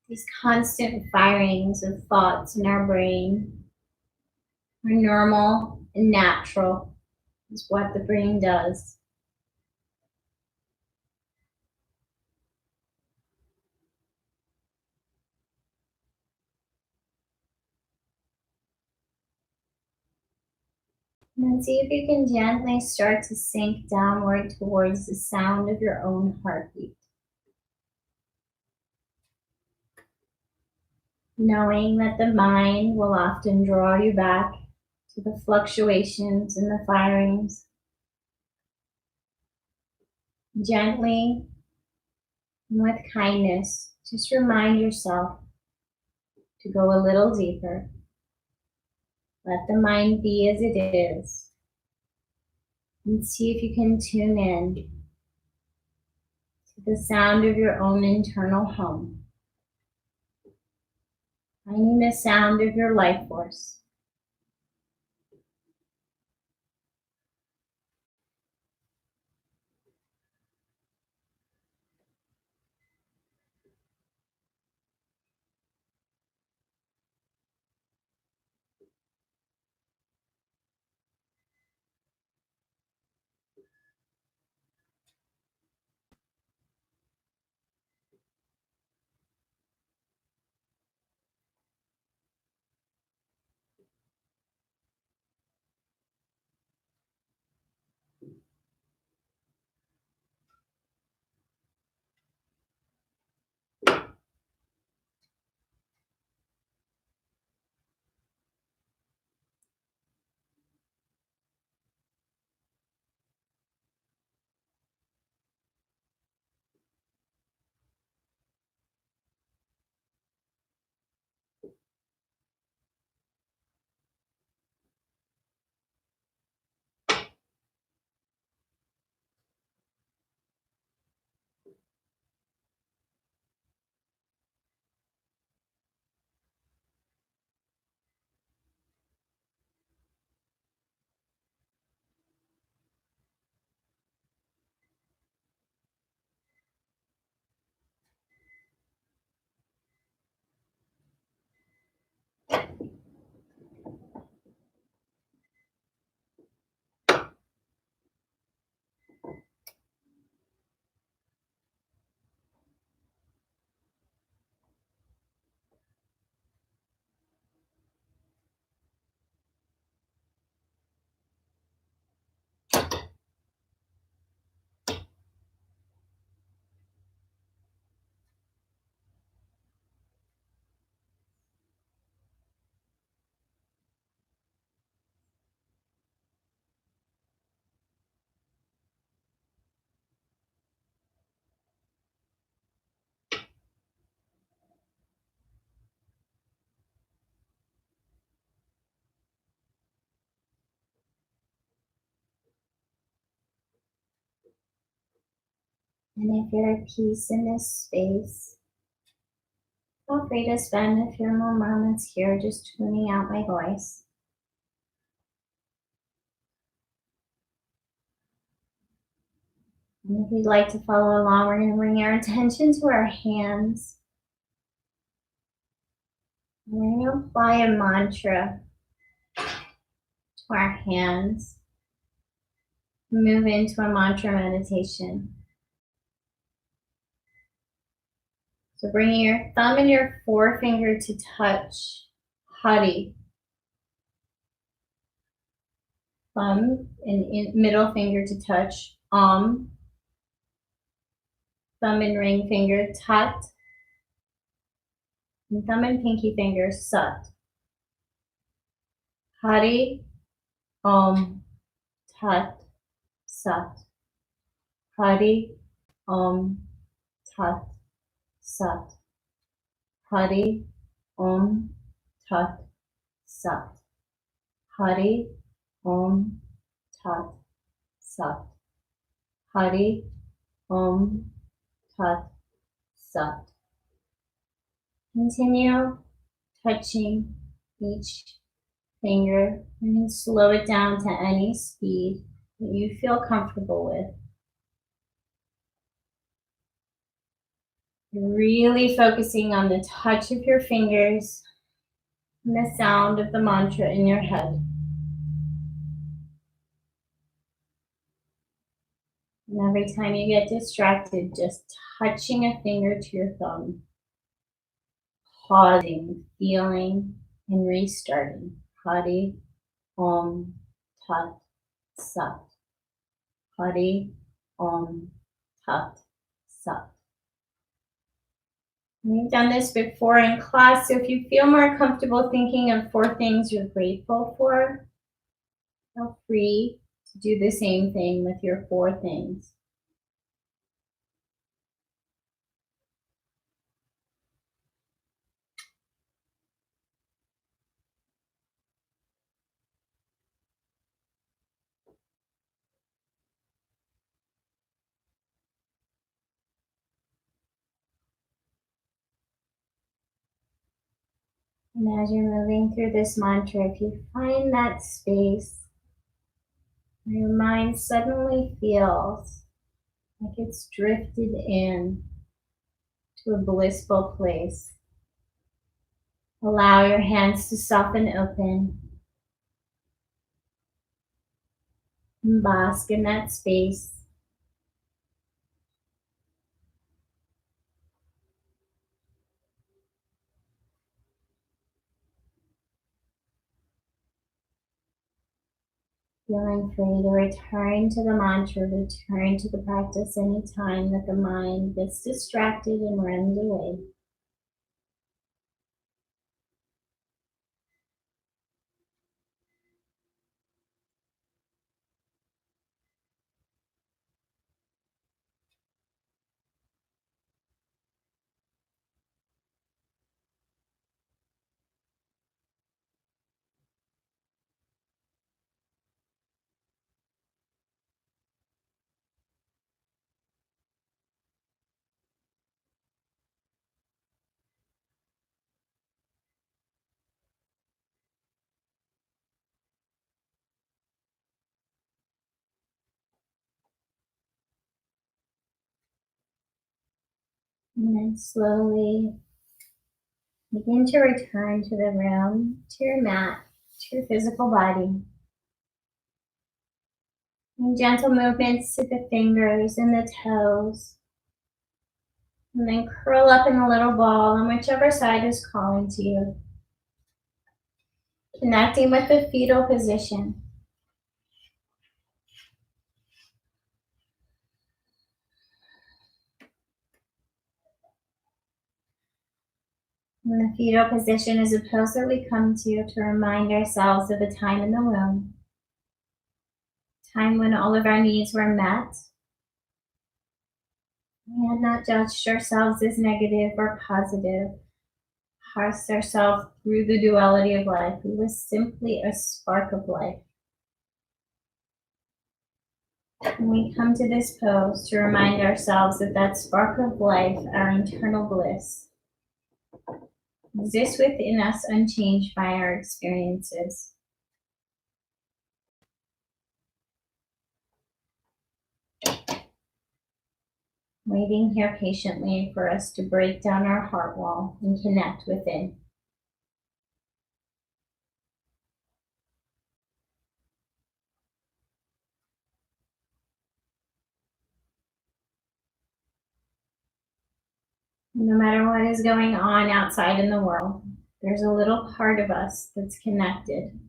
these constant firings of thoughts in our brain are normal and natural. Is what the brain does. And then see if you can gently start to sink downward towards the sound of your own heartbeat. Knowing that the mind will often draw you back to the fluctuations and the firings. Gently and with kindness, just remind yourself to go a little deeper. Let the mind be as it is. And see if you can tune in to the sound of your own internal home. Finding the sound of your life force. And if you're at peace in this space, feel free to spend a few more moments here just tuning out my voice. And if you'd like to follow along, we're going to bring our attention to our hands. We're going to apply a mantra to our hands. Move into a mantra meditation. So bringing your thumb and your forefinger to touch Hari. Thumb and middle finger to touch Om. Thumb and ring finger Tat. And thumb and pinky finger Sat. Hari, Om, Tat, Sat. Hari, Om, Tat, Sat. Hari, Om, Tat, Sat. Hari, Om, Tat, Sat. Hari, Om, Tat, Sat. Continue touching each finger and slow it down to any speed that you feel comfortable with. Really focusing on the touch of your fingers and the sound of the mantra in your head. And every time you get distracted, just touching a finger to your thumb, pausing, feeling, and restarting. Hari, Om, Tat, Sat. Hari, Om, Tat, Sat. We've done this before in class, so if you feel more comfortable thinking of 4 things you're grateful for, feel free to do the same thing with your 4 things. And as you're moving through this mantra, if you find that space, your mind suddenly feels like it's drifted in to a blissful place. Allow your hands to soften open and bask in that space. Feeling free to return to the mantra, return to the practice anytime that the mind gets distracted and runs away. And then slowly begin to return to the room, to your mat, to your physical body. And gentle movements to the fingers and the toes. And then curl up in a little ball on whichever side is calling to you. Connecting with the fetal position. And the fetal position is a pose that we come to remind ourselves of a time in the womb. Time when all of our needs were met. We had not judged ourselves as negative or positive, parsed ourselves through the duality of life. We were simply a spark of life. And we come to this pose to remind ourselves that that spark of life, our internal bliss, exists within us unchanged by our experiences. Waiting here patiently for us to break down our heart wall and connect within. No matter what is going on outside in the world, there's a little part of us that's connected.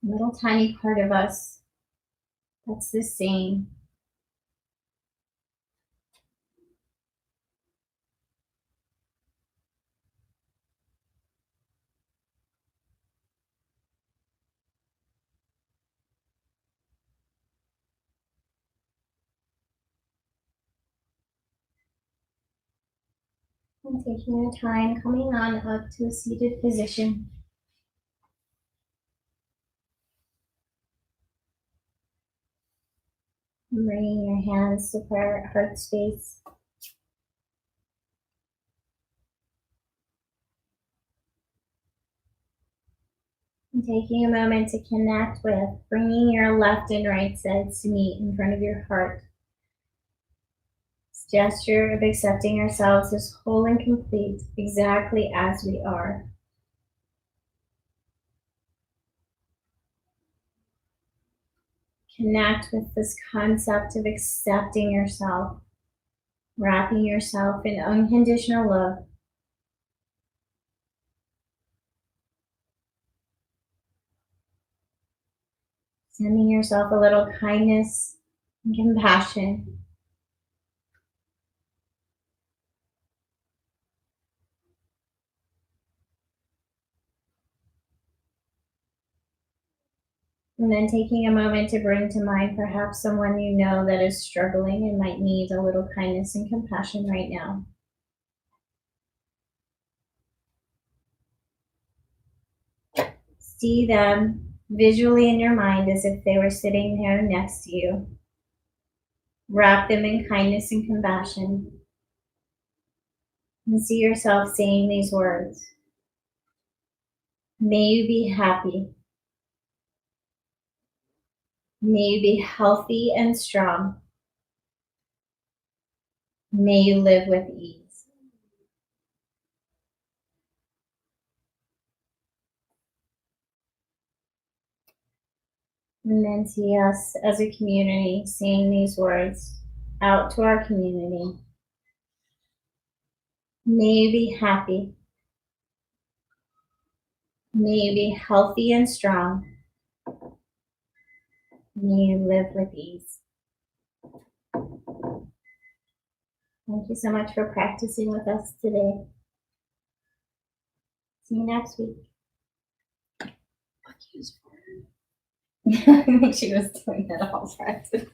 A little tiny part of us that's the same. And taking your time, coming on up to a seated position. And bringing your hands to heart space. And taking a moment to connect with bringing your left and right sides to meet in front of your heart. This gesture of accepting ourselves as whole and complete, exactly as we are. Connect with this concept of accepting yourself, wrapping yourself in unconditional love. Sending yourself a little kindness and compassion. And then taking a moment to bring to mind perhaps someone you know that is struggling and might need a little kindness and compassion right now. See them visually in your mind as if they were sitting there next to you. Wrap them in kindness and compassion. And see yourself saying these words. May you be happy. May you be healthy and strong. May you live with ease. And then see us as a community saying these words out to our community. May you be happy. May you be healthy and strong. May you live with ease. Thank you so much for practicing with us today. See you next week. I think she was doing that all practice.